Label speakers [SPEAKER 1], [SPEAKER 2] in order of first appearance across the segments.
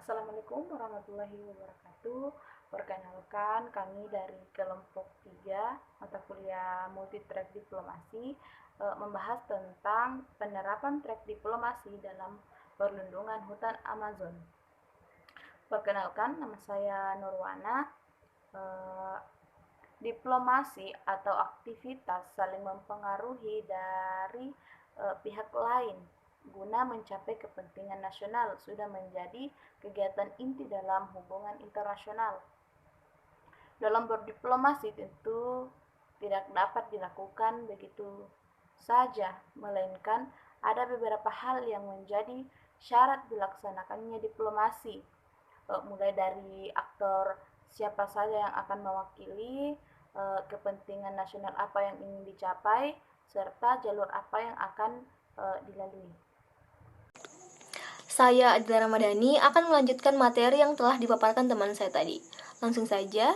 [SPEAKER 1] Assalamualaikum warahmatullahi wabarakatuh. Perkenalkan, kami dari kelompok 3 mata kuliah multitrack diplomasi membahas tentang penerapan track diplomasi dalam perlindungan hutan Amazon. Perkenalkan, nama saya Nurwana. Diplomasi atau aktivitas saling mempengaruhi dari pihak lain guna mencapai kepentingan nasional sudah menjadi kegiatan inti dalam hubungan internasional. Dalam berdiplomasi tentu tidak dapat dilakukan begitu saja, melainkan ada beberapa hal yang menjadi syarat dilaksanakannya diplomasi, mulai dari aktor siapa saja yang akan mewakili, kepentingan nasional apa yang ingin dicapai, serta jalur apa yang akan dilalui.
[SPEAKER 2] Saya Adila Ramadhani akan melanjutkan materi yang telah dipaparkan teman saya tadi. Langsung saja,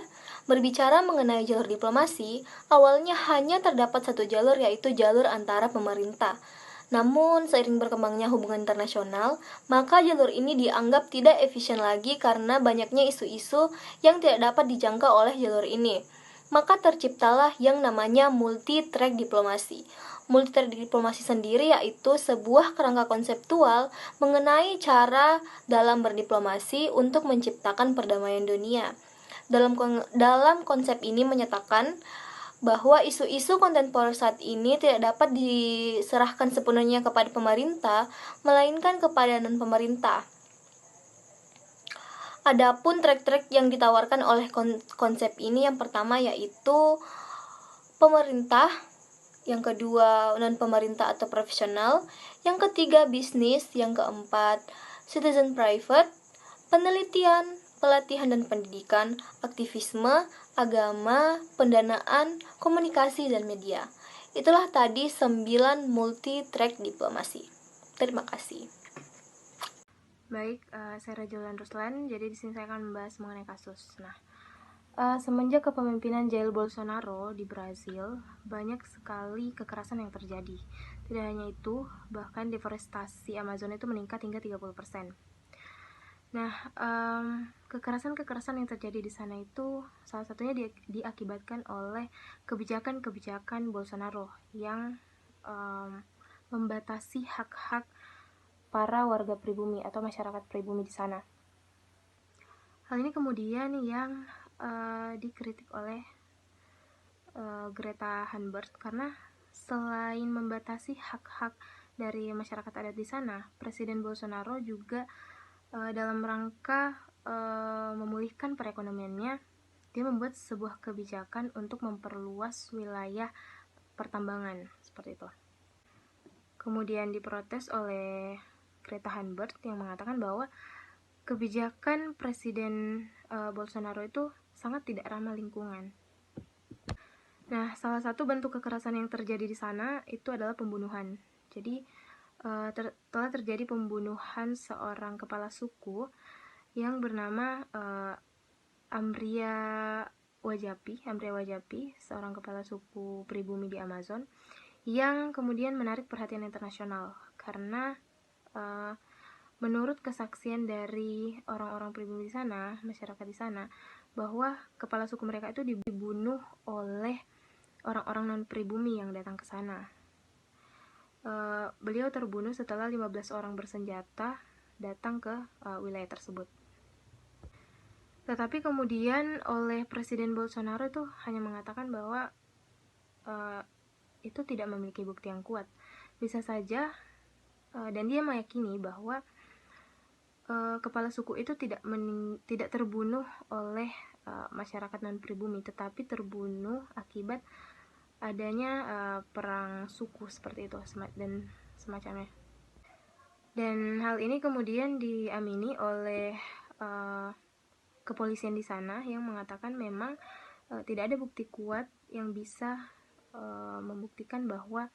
[SPEAKER 2] berbicara mengenai jalur diplomasi, awalnya hanya terdapat satu jalur, yaitu jalur antara pemerintah. Namun, seiring berkembangnya hubungan internasional, maka jalur ini dianggap tidak efisien lagi karena banyaknya isu-isu yang tidak dapat dijangkau oleh jalur ini. Maka terciptalah yang namanya multi-track diplomasi. Multi-track diplomasi sendiri yaitu sebuah kerangka konseptual mengenai cara dalam berdiplomasi untuk menciptakan perdamaian dunia. Dalam konsep ini menyatakan bahwa isu-isu kontemporer saat ini tidak dapat diserahkan sepenuhnya kepada pemerintah, melainkan kepada non-pemerintah. Adapun track-track yang ditawarkan oleh konsep ini, yang pertama yaitu pemerintah, yang kedua non-pemerintah atau profesional, yang ketiga bisnis, yang keempat citizen private, penelitian, pelatihan dan pendidikan, aktivisme, agama, pendanaan, komunikasi, dan media. Itulah tadi 9 multi-track diplomasi. Terima kasih.
[SPEAKER 3] Baik, saya Rajulan Ruslan. Jadi di sini saya akan membahas mengenai kasus. Semenjak kepemimpinan Jair Bolsonaro di Brazil, banyak sekali kekerasan yang terjadi. Tidak hanya itu, bahkan deforestasi Amazon itu meningkat hingga 30%. Kekerasan-kekerasan yang terjadi di sana itu salah satunya diakibatkan oleh kebijakan-kebijakan Bolsonaro yang membatasi hak-hak para warga pribumi atau masyarakat pribumi di sana. Hal ini kemudian yang dikritik oleh Greta Thunberg karena selain membatasi hak-hak dari masyarakat adat di sana, Presiden Bolsonaro juga dalam rangka memulihkan perekonomiannya, dia membuat sebuah kebijakan untuk memperluas wilayah pertambangan seperti itu. Kemudian diprotes oleh Greta Thunberg yang mengatakan bahwa kebijakan Presiden Bolsonaro itu sangat tidak ramah lingkungan. Salah satu bentuk kekerasan yang terjadi di sana itu adalah pembunuhan. Jadi telah terjadi pembunuhan seorang kepala suku yang bernama Amria Wajapi, seorang kepala suku pribumi di Amazon, yang kemudian menarik perhatian internasional karena menurut kesaksian dari orang-orang pribumi di sana, masyarakat di sana, bahwa kepala suku mereka itu dibunuh oleh orang-orang non-pribumi yang datang ke sana. Beliau terbunuh setelah 15 orang bersenjata datang ke wilayah tersebut. Tetapi kemudian oleh Presiden Bolsonaro itu hanya mengatakan bahwa itu tidak memiliki bukti yang kuat. Bisa saja, dan dia meyakini bahwa kepala suku itu tidak terbunuh oleh masyarakat non-pribumi, tetapi terbunuh akibat adanya perang suku seperti itu dan semacamnya. Dan hal ini kemudian diamini oleh kepolisian di sana yang mengatakan memang tidak ada bukti kuat yang bisa membuktikan bahwa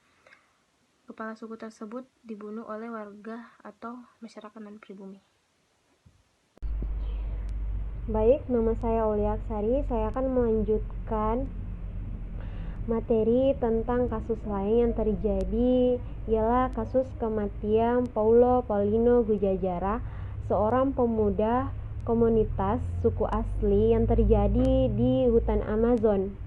[SPEAKER 3] kepala suku tersebut dibunuh oleh warga atau masyarakat non-pribumi.
[SPEAKER 4] Baik, nama saya Aulia Aksari. Saya akan melanjutkan materi tentang kasus lain yang terjadi, ialah kasus kematian Paulo Paulino Gujajara, seorang pemuda komunitas suku asli yang terjadi di hutan Amazon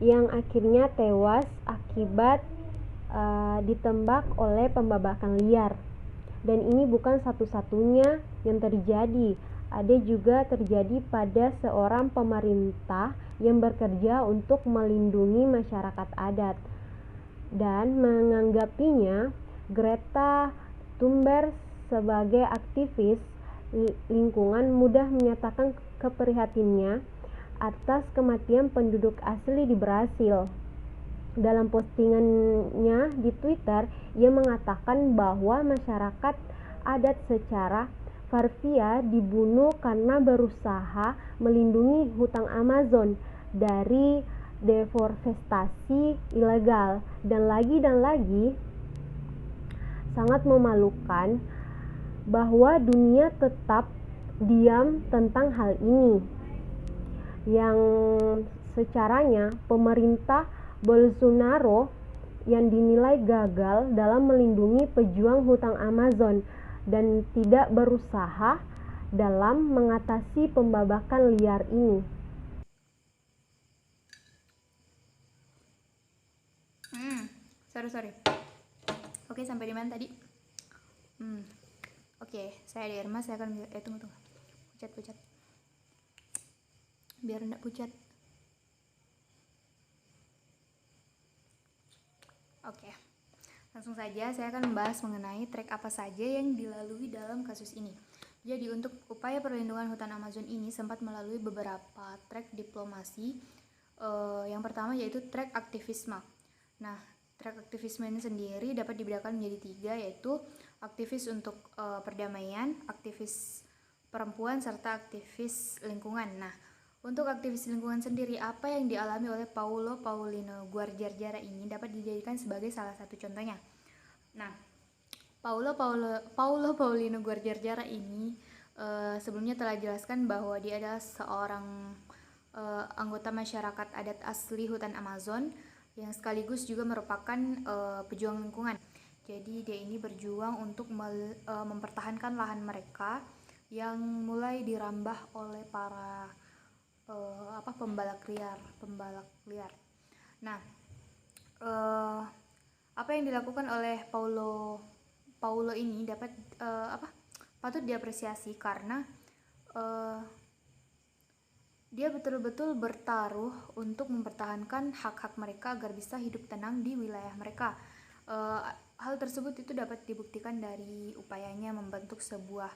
[SPEAKER 4] yang akhirnya tewas akibat ditembak oleh pembabakan liar. Dan ini bukan satu-satunya yang terjadi. Ada juga terjadi pada seorang pemerintah yang bekerja untuk melindungi masyarakat adat dan menanggapinya. Greta Thunberg sebagai aktivis lingkungan mudah menyatakan keprihatinannya atas kematian penduduk asli di Brasil. Dalam postingannya di Twitter, ia mengatakan bahwa masyarakat adat secara harfiah dibunuh karena berusaha melindungi hutan Amazon dari deforestasi ilegal. Dan lagi sangat memalukan bahwa dunia tetap diam tentang hal ini, yang secaranya pemerintah Bolsonaro yang dinilai gagal dalam melindungi pejuang hutan Amazon dan tidak berusaha dalam mengatasi pembabakan liar ini.
[SPEAKER 3] Sorry. Oke, sampai di mana tadi? Oke, saya di Irma, saya akan tunggu. Pucat. Biar enggak pucat. Oke. Langsung saja saya akan membahas mengenai trek apa saja yang dilalui dalam kasus ini. Jadi untuk upaya perlindungan hutan Amazon ini sempat melalui beberapa trek diplomasi. Yang pertama yaitu trek aktivisme. Nah, trek aktivisme ini sendiri dapat dibedakan menjadi 3, yaitu aktivis untuk perdamaian, aktivis perempuan, serta aktivis lingkungan. Nah, untuk aktivis lingkungan sendiri, apa yang dialami oleh Paulo Paulino Guardiarjara ini dapat dijadikan sebagai salah satu contohnya. Nah, Paulo Paulino Guardiarjara ini sebelumnya telah jelaskan bahwa dia adalah seorang anggota masyarakat adat asli hutan Amazon yang sekaligus juga merupakan pejuang lingkungan. Jadi dia ini berjuang untuk mempertahankan lahan mereka yang mulai dirambah oleh para pembalak liar. Nah, apa yang dilakukan oleh Paulo ini dapat patut diapresiasi karena dia betul-betul bertaruh untuk mempertahankan hak-hak mereka agar bisa hidup tenang di wilayah mereka. Hal tersebut itu dapat dibuktikan dari upayanya membentuk sebuah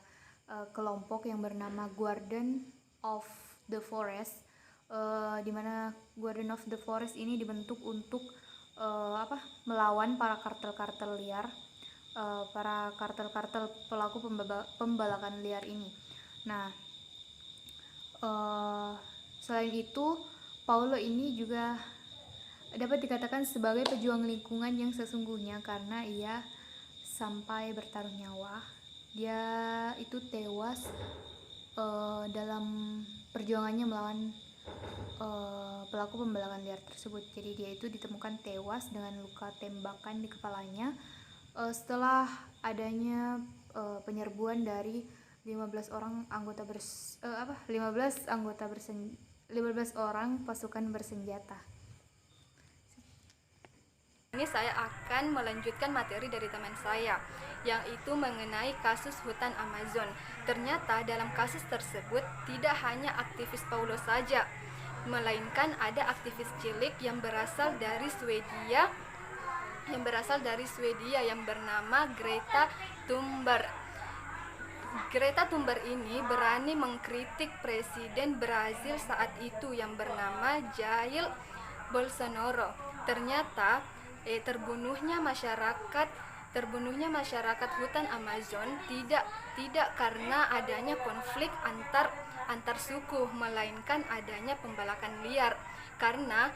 [SPEAKER 3] kelompok yang bernama Guardian of the Forest, di mana Guardian of the Forest ini dibentuk untuk melawan para kartel-kartel liar, para kartel-kartel pelaku pembalakan liar ini. Nah, selain itu, Paulo ini juga dapat dikatakan sebagai pejuang lingkungan yang sesungguhnya karena ia sampai bertaruh nyawa. Dia itu tewas dalam perjuangannya melawan pelaku pembalakan liar tersebut. Jadi dia itu ditemukan tewas dengan luka tembakan di kepalanya setelah adanya penyerbuan dari 15 orang pasukan bersenjata.
[SPEAKER 2] Ini saya akan melanjutkan materi dari teman saya, yaitu mengenai kasus hutan Amazon. Ternyata dalam kasus tersebut tidak hanya aktivis Paulo saja, melainkan ada aktivis cilik yang berasal dari Swedia yang bernama Greta Thunberg. Greta Thunberg ini berani mengkritik Presiden Brasil saat itu yang bernama Jair Bolsonaro. Ternyata terbunuhnya masyarakat hutan Amazon tidak karena adanya konflik antar suku, melainkan adanya pembalakan liar. Karena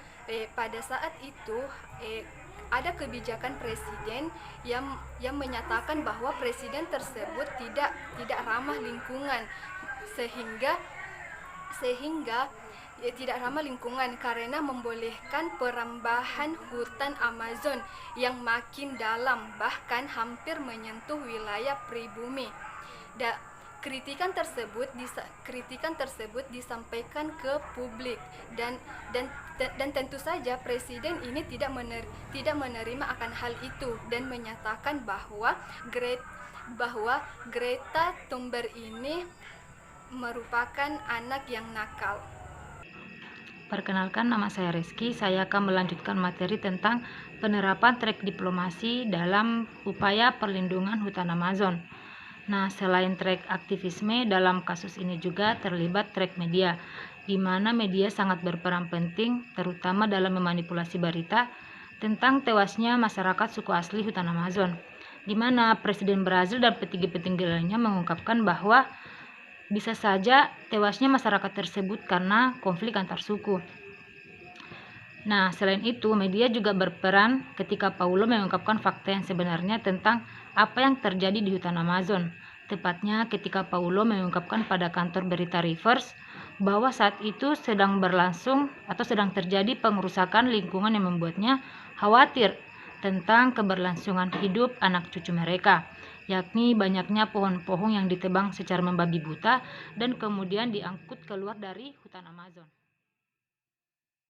[SPEAKER 2] pada saat itu ada kebijakan presiden yang menyatakan bahwa presiden tersebut tidak ramah lingkungan, sehingga
[SPEAKER 5] tidak ramah lingkungan karena membolehkan perambahan hutan Amazon yang makin dalam, bahkan hampir menyentuh wilayah pribumi. Kritikan tersebut disampaikan ke publik dan tentu saja presiden ini tidak menerima akan hal itu dan menyatakan bahwa Greta Thunberg ini merupakan anak yang nakal.
[SPEAKER 6] Perkenalkan, nama saya Rizky. Saya akan melanjutkan materi tentang penerapan track diplomasi dalam upaya perlindungan hutan Amazon. Nah, selain track aktivisme, dalam kasus ini juga terlibat track media, di mana media sangat berperan penting, terutama dalam memanipulasi berita tentang tewasnya masyarakat suku asli hutan Amazon, di mana Presiden Brazil dan petinggi-petinggi lainnya mengungkapkan bahwa bisa saja tewasnya masyarakat tersebut karena konflik antar suku. Nah, selain itu, media juga berperan ketika Paulo mengungkapkan fakta yang sebenarnya tentang apa yang terjadi di hutan Amazon. Tepatnya ketika Paulo mengungkapkan pada kantor berita Reuters bahwa saat itu sedang berlangsung atau sedang terjadi pengerusakan lingkungan yang membuatnya khawatir tentang keberlangsungan hidup anak cucu mereka, yakni banyaknya pohon-pohon yang ditebang secara membabi buta dan kemudian diangkut keluar dari hutan Amazon.